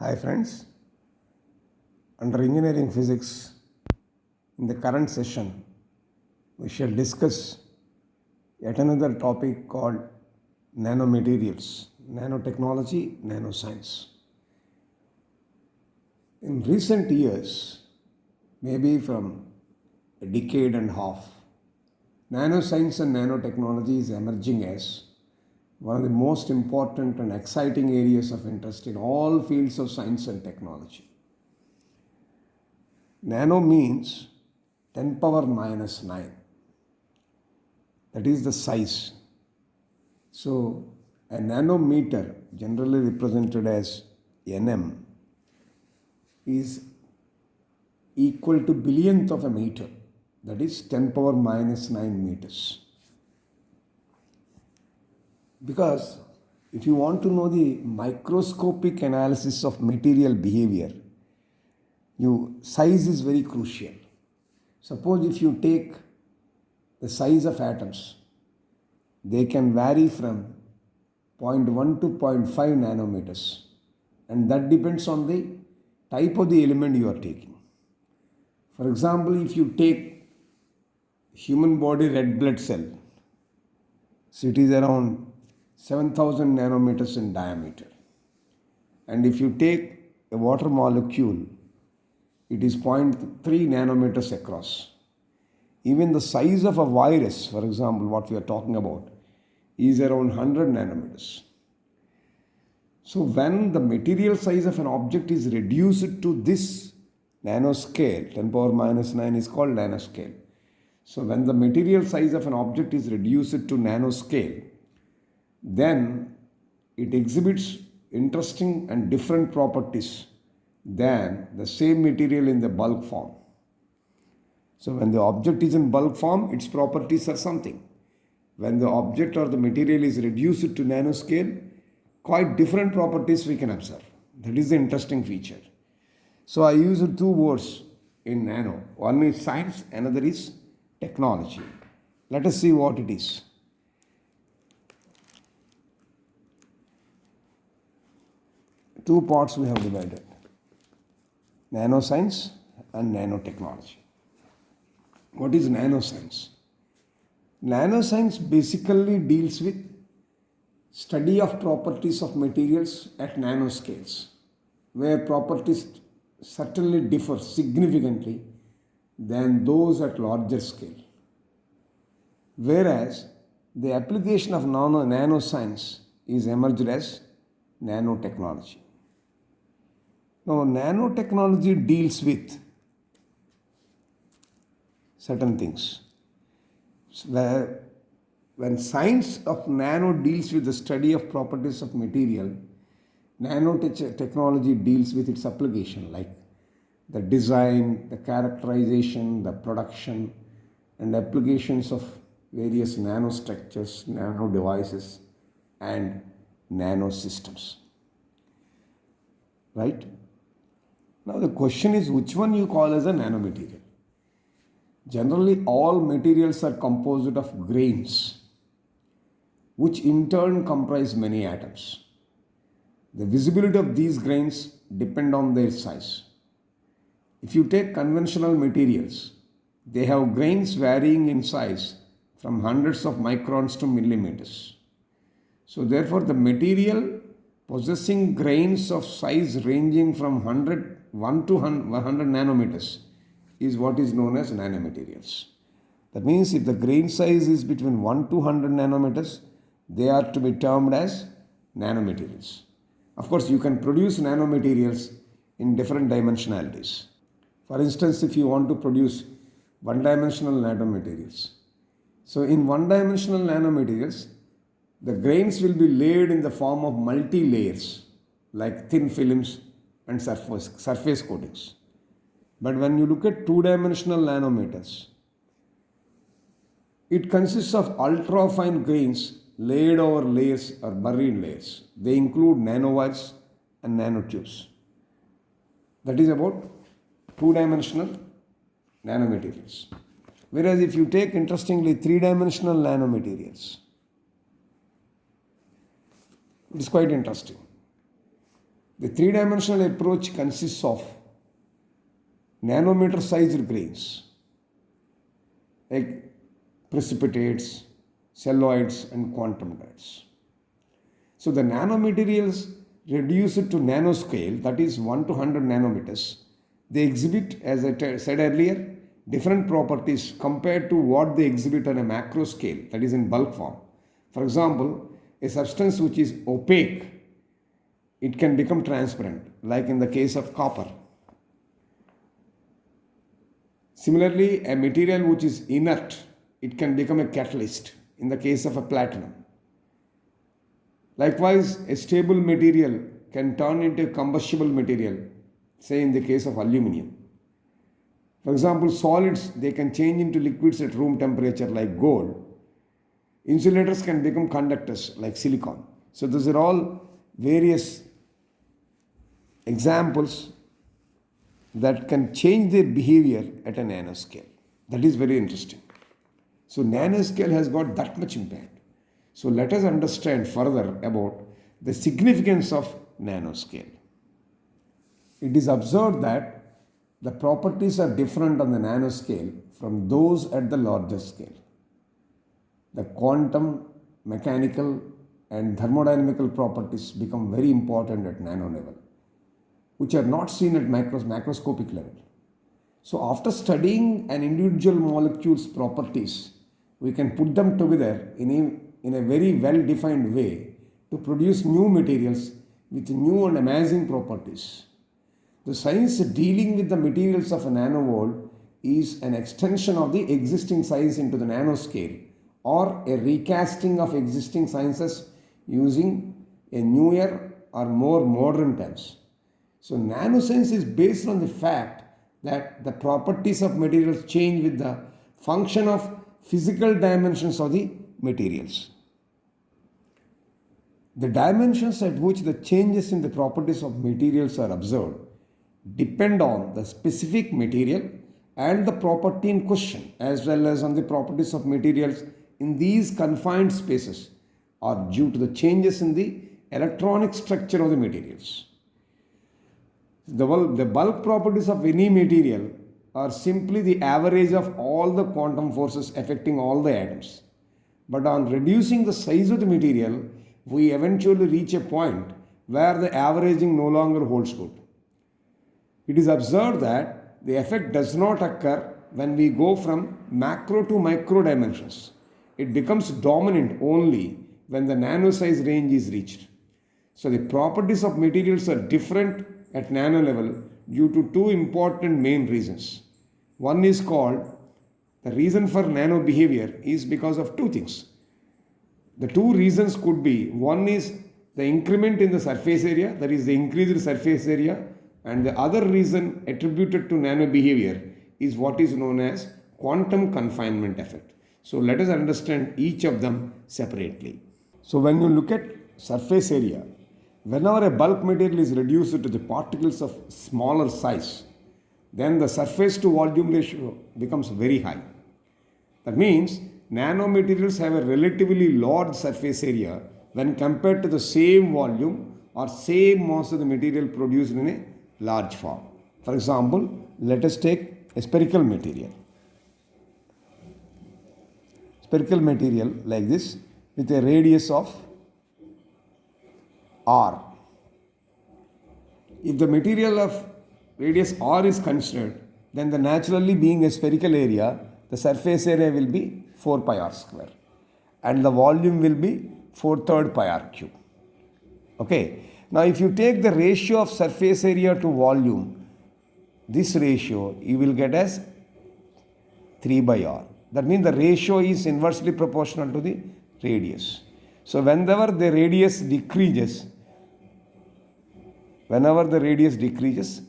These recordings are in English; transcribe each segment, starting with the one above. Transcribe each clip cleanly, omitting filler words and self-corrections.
Hi friends, under engineering physics, in the current session, we shall discuss yet another topic called nanomaterials, nanotechnology, nanoscience. In recent years, maybe from a decade and a half, nanoscience and nanotechnology is emerging as one of the most important and exciting areas of interest in all fields of science and technology. Nano means 10 power minus 9. That is the size. So, a nanometer, generally represented as nm, is equal to billionth of a meter. That is 10 power minus 9 meters. Because if you want to know the microscopic analysis of material behavior, size is very crucial. Suppose if you take the size of atoms, they can vary from 0.1 to 0.5 nanometers, and that depends on the type of the element you are taking. For example, if you take human body red blood cell, so it is around 7000 nanometers in diameter, and if you take a water molecule, it is 0.3 nanometers across. Even the size of a virus, for example, what we are talking about, is around 100 nanometers. So when the material size of an object is reduced to this nanoscale, 10 power minus 9 is called nanoscale. So when the material size of an object is reduced to nanoscale, then it exhibits interesting and different properties than the same material in the bulk form. So when the object is in bulk form, its properties are something. When the object or the material is reduced to nanoscale, quite different properties we can observe. That is the interesting feature. So I use two words in nano. One is science, another is technology. Let us see what it is. Two parts we have divided: nanoscience and nanotechnology. What is nanoscience? Nanoscience basically deals with study of properties of materials at nanoscales, where properties certainly differ significantly than those at larger scale. Whereas the application of nanoscience is emerged as nanotechnology. Now, nanotechnology deals with certain things. When science of nano deals with the study of properties of material, nanotechnology deals with its application, like the design, the characterization, the production, and applications of various nanostructures, nano devices, and nanosystems. Right? Now the question is, which one you call as a nanomaterial? Generally, all materials are composed of grains, which in turn comprise many atoms. The visibility of these grains depend on their size. If you take conventional materials, they have grains varying in size from hundreds of microns to millimeters. So therefore, the material possessing grains of size ranging from 1 to 100 nanometers is what is known as nanomaterials. That means if the grain size is between 1 to 100 nanometers, they are to be termed as nanomaterials. Of course, you can produce nanomaterials in different dimensionalities. For instance, if you want to produce one-dimensional nanomaterials. So in one-dimensional nanomaterials, the grains will be laid in the form of multi-layers, like thin films and surface coatings. But when you look at two-dimensional nanometers, it consists of ultra-fine grains laid over layers or buried layers. They include nanowires and nanotubes. That is about two-dimensional nanomaterials. Whereas if you take, interestingly, three-dimensional nanomaterials, it is quite interesting. The three-dimensional approach consists of nanometer-sized grains like precipitates, celluloids, and quantum dots. So the nanomaterials reduced to nanoscale, that is 1 to 100 nanometers, they exhibit, as I said earlier, different properties compared to what they exhibit on a macro scale, that is in bulk form. For example, a substance which is opaque, it can become transparent, like in the case of copper. Similarly, a material which is inert, it can become a catalyst in the case of a platinum. Likewise, a stable material can turn into a combustible material, say in the case of aluminium. For example, solids, they can change into liquids at room temperature like gold. Insulators can become conductors like silicon. So these are all various examples that can change their behavior at a nanoscale. That is very interesting. So nanoscale has got that much impact. So let us understand further about the significance of nanoscale. It is observed that the properties are different on the nanoscale from those at the larger scale. The quantum, mechanical, and thermodynamical properties become very important at nano level, which are not seen at macroscopic level. So after studying an individual molecule's properties, we can put them together in a very well-defined way to produce new materials with new and amazing properties. The science dealing with the materials of a nanoworld is an extension of the existing science into the nanoscale, or a recasting of existing sciences using a newer or more modern terms. So nanoscience is based on the fact that the properties of materials change with the function of physical dimensions of the materials. The dimensions at which the changes in the properties of materials are observed depend on the specific material and the property in question, as well as on the properties of materials in these confined spaces, are due to the changes in the electronic structure of the materials. The bulk properties of any material are simply the average of all the quantum forces affecting all the atoms. But on reducing the size of the material, we eventually reach a point where the averaging no longer holds good. It is observed that the effect does not occur when we go from macro to micro dimensions. It becomes dominant only when the nano size range is reached. So the properties of materials are different at nano level due to two important main reasons. One is called, the reason for nano behavior is because of two things. The two reasons could be, one is the increment in the surface area, that is the increased surface area, and the other reason attributed to nano behavior is what is known as quantum confinement effect. So let us understand each of them separately. So when you look at surface area, whenever a bulk material is reduced to the particles of smaller size, then the surface to volume ratio becomes very high. That means nanomaterials have a relatively large surface area when compared to the same volume or same mass of the material produced in a large form. For example, let us take a spherical material. Spherical material like this with a radius of r. If the material of radius r is considered, then the naturally being a spherical area, the surface area will be 4 pi r square and the volume will be 4/3 pi r cube. Okay. Now if you take the ratio of surface area to volume, this ratio you will get as 3 by r. That means the ratio is inversely proportional to the radius. So whenever the radius decreases,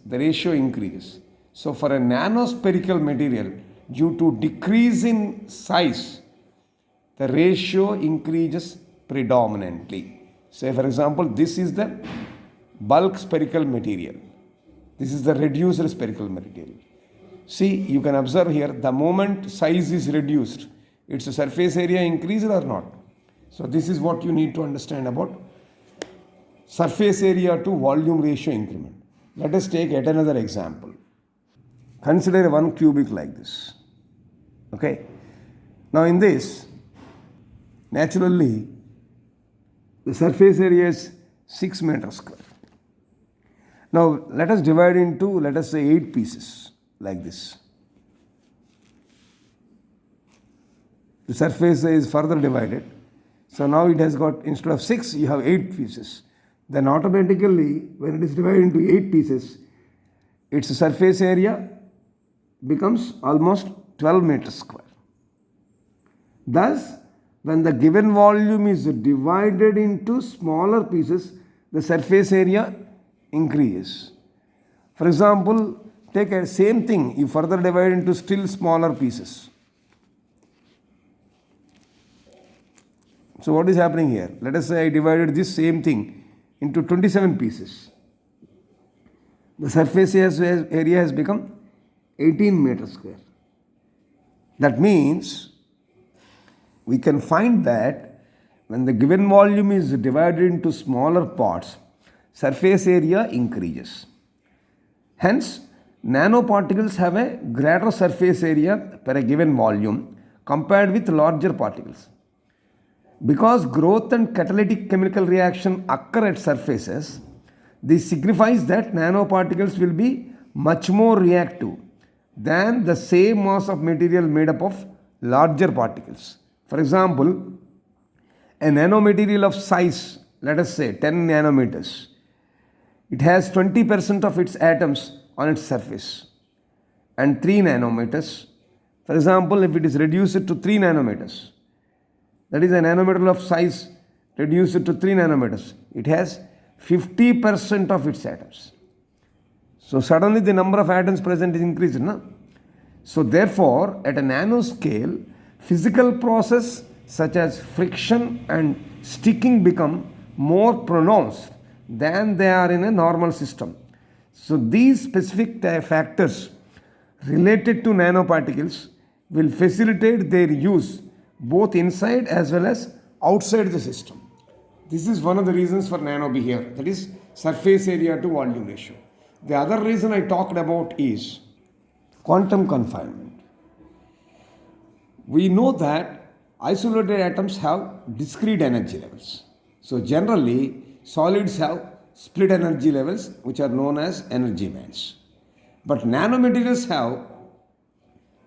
the ratio increases. So for a nanospherical material, due to decrease in size, the ratio increases predominantly. Say for example, this is the bulk spherical material. This is the reduced spherical material. See, you can observe here, the moment size is reduced, its surface area increased or not. So this is what you need to understand about surface area to volume ratio increment. Let us take yet another example. Consider one cubic like this. Okay. Now in this, naturally, the surface area is 6 meters square. Now let us divide into, let us say, 8 pieces like this. The surface is further divided. So now it has got, instead of 6, you have 8 pieces. Then automatically, when it is divided into 8 pieces, its surface area becomes almost 12 meters square. Thus, when the given volume is divided into smaller pieces, the surface area increases. For example, take a same thing, you further divide into still smaller pieces. So what is happening here? Let us say I divided this same thing into 27 pieces. The surface area has become 18 meters square. That means we can find that when the given volume is divided into smaller parts, surface area increases. Hence, nanoparticles have a greater surface area per a given volume compared with larger particles. Because growth and catalytic chemical reaction occur at surfaces, this signifies that nanoparticles will be much more reactive than the same mass of material made up of larger particles. For example, a nanomaterial of size, let us say 10 nanometers, it has 20% of its atoms on its surface, and 3 nanometers. For example, if it is reduced to 3 nanometers, that is a nanometer of size reduced to 3 nanometers, it has 50% of its atoms. So suddenly the number of atoms present is increased. No? So therefore, at a nanoscale, physical process such as friction and sticking become more pronounced than they are in a normal system. So these specific factors related to nanoparticles will facilitate their use both inside as well as outside the system. This is one of the reasons for nano behavior, that is surface area to volume ratio. The other reason I talked about is quantum confinement. We know that isolated atoms have discrete energy levels. So generally, solids have split energy levels which are known as energy bands. But nanomaterials have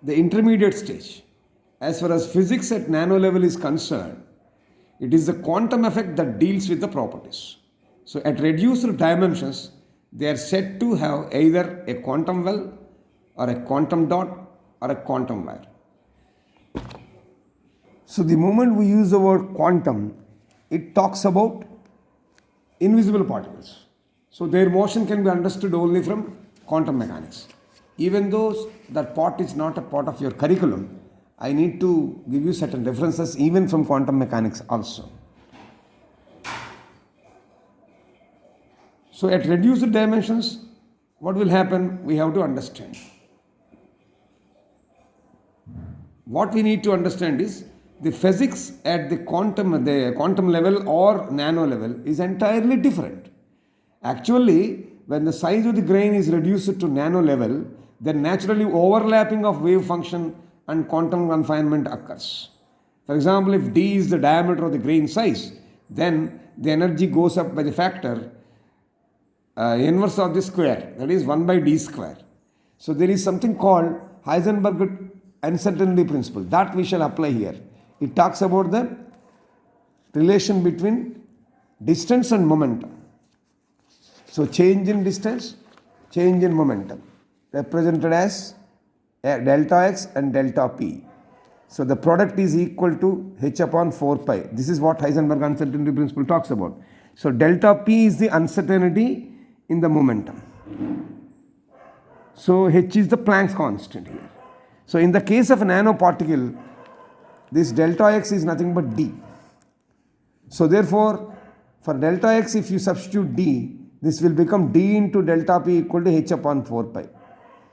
the intermediate stage. As far as physics at nano level is concerned, it is the quantum effect that deals with the properties. So at reduced dimensions, they are said to have either a quantum well or a quantum dot or a quantum wire. So the moment we use the word quantum, it talks about invisible particles. So their motion can be understood only from quantum mechanics. Even though that part is not a part of your curriculum, I need to give you certain references even from quantum mechanics also. So at reduced dimensions, what will happen? We have to understand. What we need to understand is the physics at the quantum level or nano level is entirely different. Actually, when the size of the grain is reduced to nano level, then naturally overlapping of wave function and quantum confinement occurs. For example, if d is the diameter of the grain size, then the energy goes up by the factor inverse of the square, that is 1 by d square. So there is something called Heisenberg uncertainty principle that we shall apply here. It talks about the relation between distance and momentum. So change in distance, change in momentum, represented as delta x and delta p. So the product is equal to h upon 4 pi. This is what Heisenberg uncertainty principle talks about. So delta p is the uncertainty in the momentum. So h is the Planck's constant here. So in the case of a nanoparticle, this delta x is nothing but d. So therefore, for delta x, if you substitute d, this will become d into delta p equal to h upon 4 pi.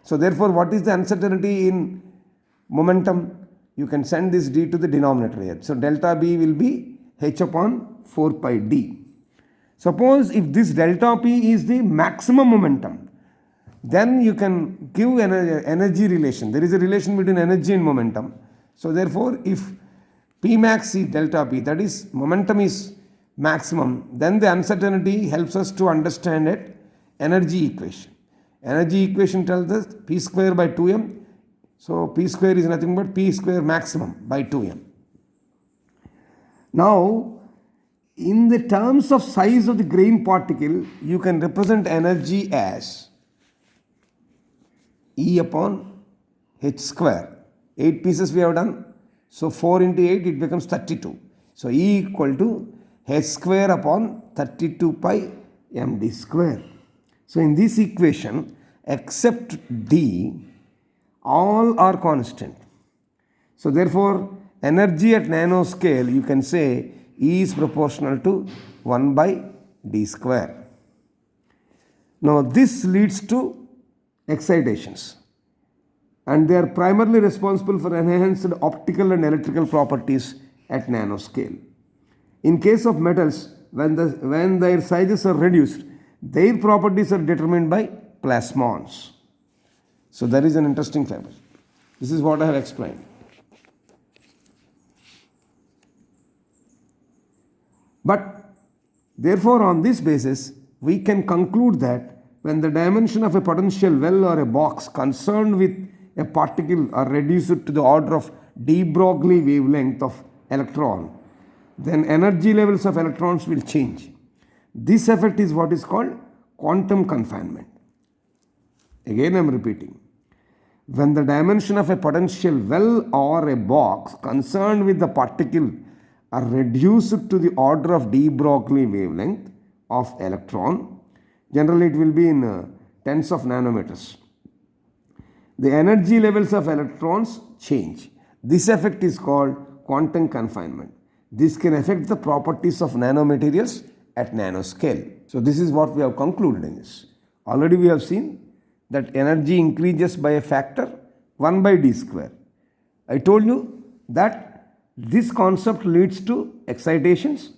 So therefore, what is the uncertainty in momentum? You can send this d to the denominator here. So delta b will be h upon 4 pi d. Suppose if this delta P is the maximum momentum, then you can give an energy relation. There is a relation between energy and momentum. So therefore, if P max is delta P, that is momentum is maximum, then the uncertainty helps us to understand an energy equation. Energy equation tells us P square by 2m. So P square is nothing but P square maximum by 2m. Now, in the terms of size of the grain particle, you can represent energy as E upon h square. 8 pieces we have done. So 4 into 8, it becomes 32. So E equal to h square upon 32 pi md square. So in this equation, except d, all are constant. So therefore, energy at nanoscale, you can say E is proportional to 1 by d square. Now this leads to excitations, and they are primarily responsible for enhanced optical and electrical properties at nanoscale. In case of metals, when their sizes are reduced, their properties are determined by plasmons. So that is an interesting fact. This is what I have explained. But therefore, on this basis, we can conclude that when the dimension of a potential well or a box concerned with a particle are reduced to the order of de Broglie wavelength of electron, then energy levels of electrons will change. This effect is what is called quantum confinement. Again I am repeating. When the dimension of a potential well or a box concerned with the particle are reduced to the order of de Broglie wavelength of electron, generally it will be in tens of nanometers, the energy levels of electrons change. This effect is called quantum confinement. This can affect the properties of nanomaterials at nanoscale. So this is what we have concluded in this. Already we have seen that energy increases by a factor 1 by d square. I told you that this concept leads to excitations,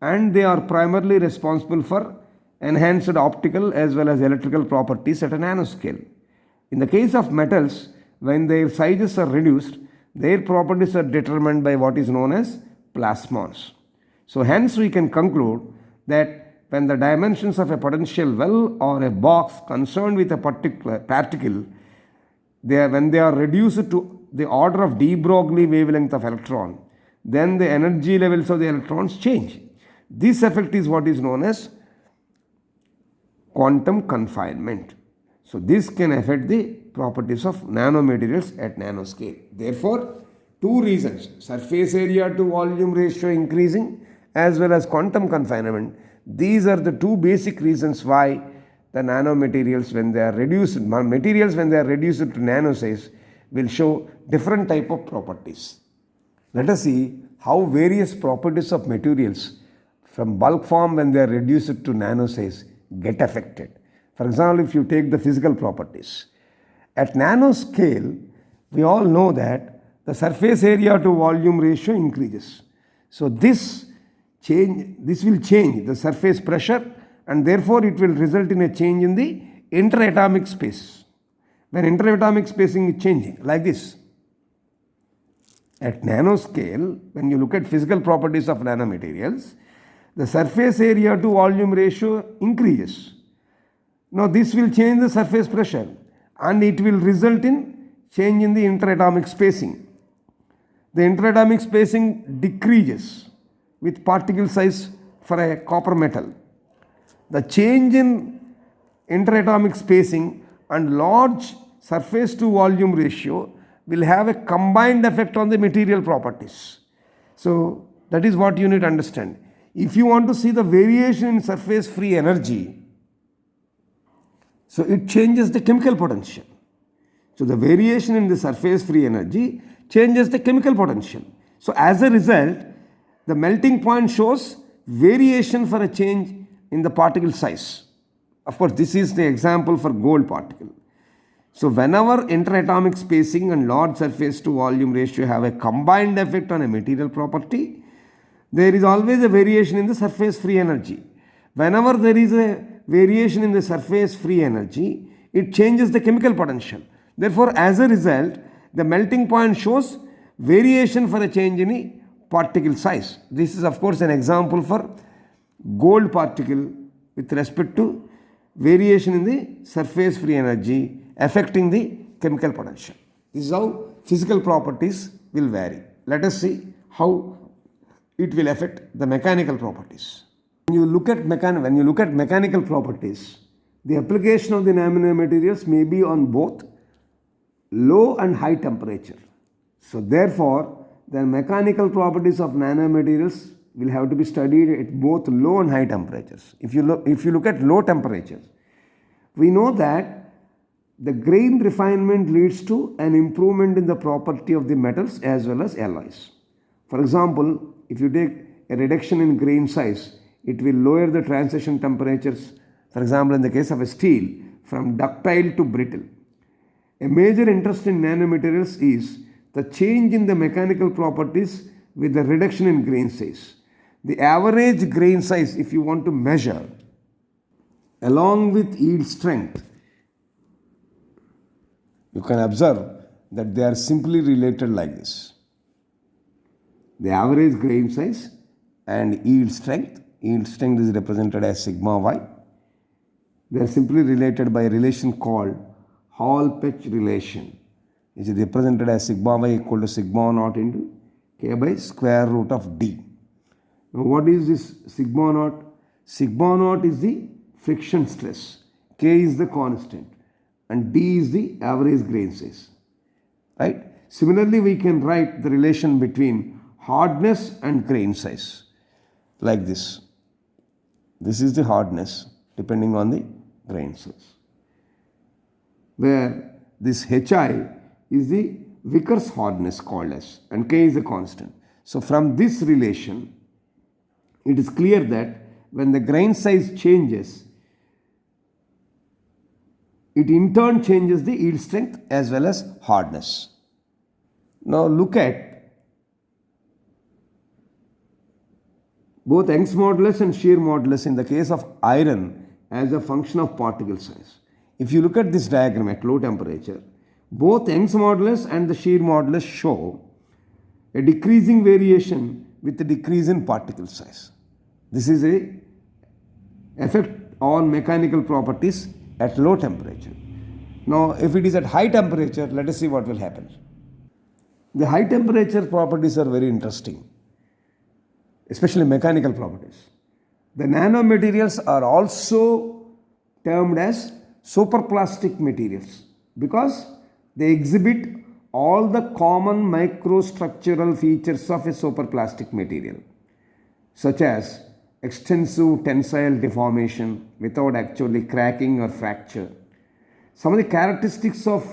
and they are primarily responsible for enhanced optical as well as electrical properties at a nanoscale. In the case of metals, when their sizes are reduced, their properties are determined by what is known as plasmons. So hence we can conclude that when the dimensions of a potential well or a box concerned with a particular particle, when they are reduced to the order of de Broglie wavelength of electron, then the energy levels of the electrons change. This effect is what is known as quantum confinement. So this can affect the properties of nanomaterials at nanoscale. Therefore, two reasons, surface area to volume ratio increasing as well as quantum confinement, these are the two basic reasons why the nanomaterials, when they are reduced, materials when they are reduced to nano size, will show different type of properties. Let us see how various properties of materials from bulk form when they are reduced to nano size get affected. For example, if you take the physical properties, at nanoscale, we all know that the surface area to volume ratio increases. So this will change the surface pressure, and therefore it will result in a change in the interatomic space. When interatomic spacing is changing, like this. At nanoscale, when you look at physical properties of nanomaterials, the surface area to volume ratio increases. Now this will change the surface pressure, and it will result in change in the interatomic spacing. The interatomic spacing decreases with particle size for a copper metal. The change in interatomic spacing and large surface to volume ratio will have a combined effect on the material properties. So that is what you need to understand. If you want to see the variation in surface free energy, so it changes the chemical potential. So the variation in the surface free energy changes the chemical potential. So as a result, the melting point shows variation for a change in the particle size. Of course, this is the example for gold particle. So whenever interatomic spacing and large surface to volume ratio have a combined effect on a material property, there is always a variation in the surface free energy. Whenever there is a variation in the surface free energy, it changes the chemical potential. Therefore, as a result, the melting point shows variation for a change in a particle size. This is of course an example for gold particle with respect to variation in the surface free energy affecting the chemical potential. This is how physical properties will vary. Let us see how it will affect the mechanical properties. When you look at mechanical properties, the application of the nanomaterials may be on both low and high temperature. So therefore, the mechanical properties of nanomaterials will have to be studied at both low and high temperatures. If you look at low temperatures, we know that the grain refinement leads to an improvement in the property of the metals as well as alloys. For example, if you take a reduction in grain size, it will lower the transition temperatures, for example in the case of a steel, from ductile to brittle. A major interest in nanomaterials is the change in the mechanical properties with the reduction in grain size. The average grain size, if you want to measure, along with yield strength, you can observe that they are simply related like this. The average grain size and yield strength is represented as sigma y. They are simply related by a relation called Hall-Petch relation. It is represented as sigma y equal to sigma naught into k by square root of d. Now what is this sigma naught? Sigma naught is the friction stress, k is the constant, and d is the average grain size. Right? Similarly, we can write the relation between hardness and grain size like this. This is the hardness depending on the grain size, where this Hi is the Vickers hardness called as, and K is a constant. So from this relation, it is clear that when the grain size changes, it in turn changes the yield strength as well as hardness. Now look at both Young's modulus and shear modulus in the case of iron as a function of particle size. If you look at this diagram at low temperature, both Young's modulus and the shear modulus show a decreasing variation with a decrease in particle size. This is a effect on mechanical properties at low temperature. Now if it is at high temperature, let us see what will happen. The high temperature properties are very interesting, especially mechanical properties. The nanomaterials are also termed as superplastic materials because they exhibit all the common microstructural features of a superplastic material, such as extensive tensile deformation without actually cracking or fracture. Some of the characteristics of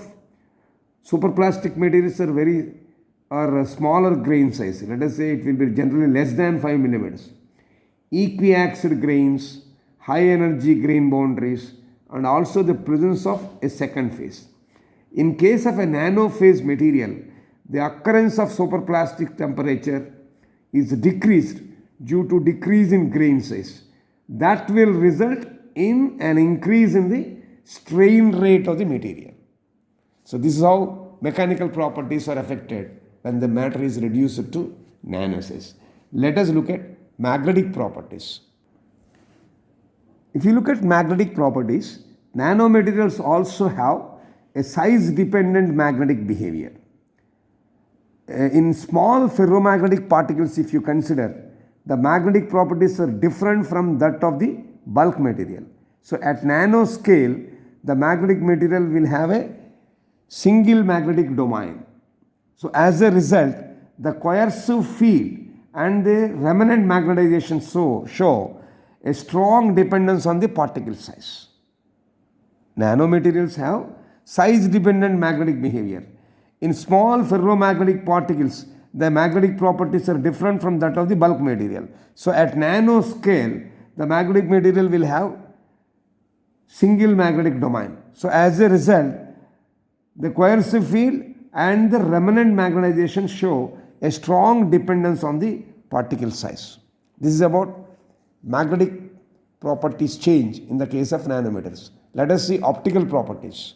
superplastic materials are smaller grain size. Let us say it will be generally less than 5 millimeters. Equiaxed grains, high energy grain boundaries, and also the presence of a second phase. In case of a nanophase material, the occurrence of superplastic temperature is decreased due to decrease in grain size. That will result in an increase in the strain rate of the material. So this is how mechanical properties are affected when the matter is reduced to nano size. Let us look at magnetic properties. If you look at magnetic properties, nanomaterials also have a size-dependent magnetic behavior. In small ferromagnetic particles, if you consider, the magnetic properties are different from that of the bulk material. So at nanoscale, the magnetic material will have a single magnetic domain. So as a result, the coercive field and the remnant magnetization show a strong dependence on the particle size. Nanomaterials have size-dependent magnetic behavior. In small ferromagnetic particles, the magnetic properties are different from that of the bulk material. So at nanoscale, the magnetic material will have single magnetic domain. So as a result, the coercive field and the remnant magnetization show a strong dependence on the particle size. This is about magnetic properties change in the case of nanometers. Let us see optical properties.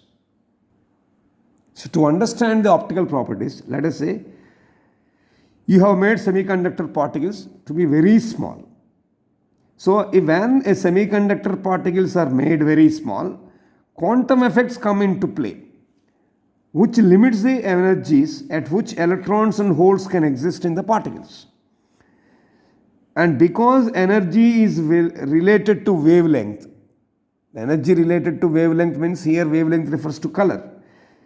So to understand the optical properties, let us say you have made semiconductor particles to be very small. So when a semiconductor particles are made very small, quantum effects come into play, which limits the energies at which electrons and holes can exist in the particles. And because energy is related to wavelength, energy related to wavelength means here wavelength refers to color.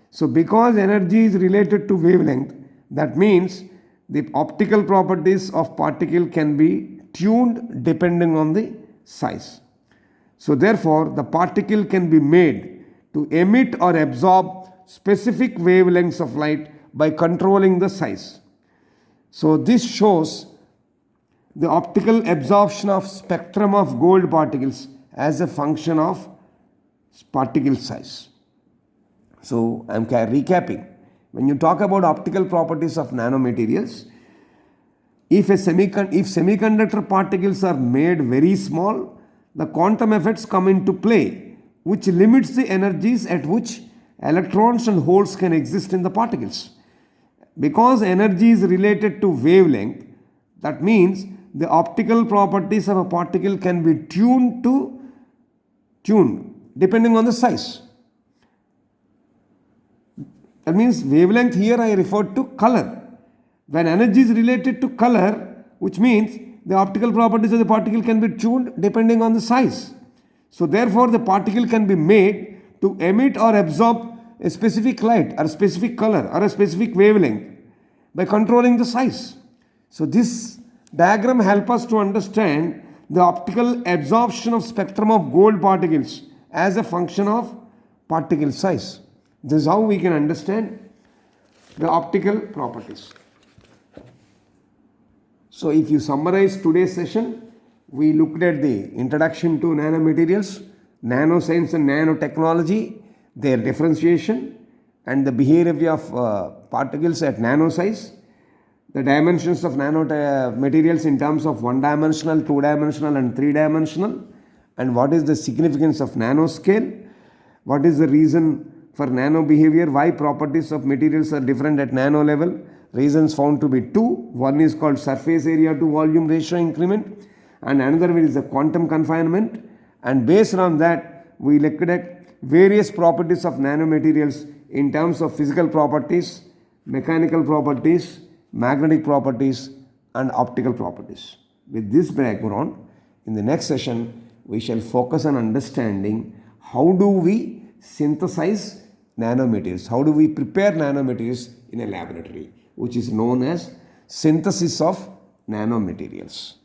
So because energy is related to wavelength, that means the optical properties of particle can be tuned depending on the size. So therefore the particle can be made to emit or absorb specific wavelengths of light by controlling the size. So this shows the optical absorption of spectrum of gold particles as a function of particle size. So I am recapping. When you talk about optical properties of nanomaterials, if semiconductor particles are made very small, the quantum effects come into play, which limits the energies at which electrons and holes can exist in the particles. Because energy is related to wavelength, that means the optical properties of a particle can be tuned depending on the size. That means wavelength here I referred to color. When energy is related to color, which means the optical properties of the particle can be tuned depending on the size. So therefore the particle can be made to emit or absorb a specific light or a specific color or a specific wavelength by controlling the size. So this diagram helps us to understand the optical absorption of spectrum of gold particles as a function of particle size. This is how we can understand the optical properties. So if you summarize today's session, we looked at the introduction to nanomaterials, nanoscience and nanotechnology, their differentiation and the behavior of particles at nano size, the dimensions of nanomaterials in terms of one-dimensional, two-dimensional and three-dimensional, and what is the significance of nanoscale, what is the reason for nano behavior, why properties of materials are different at nano level. Reasons found to be two. One is called surface area to volume ratio increment and another one is the quantum confinement, and based on that we looked at various properties of nanomaterials in terms of physical properties, mechanical properties, magnetic properties and optical properties. With this background, in the next session we shall focus on understanding how do we synthesize nanomaterials, how do we prepare nanomaterials in a laboratory, which is known as synthesis of nanomaterials.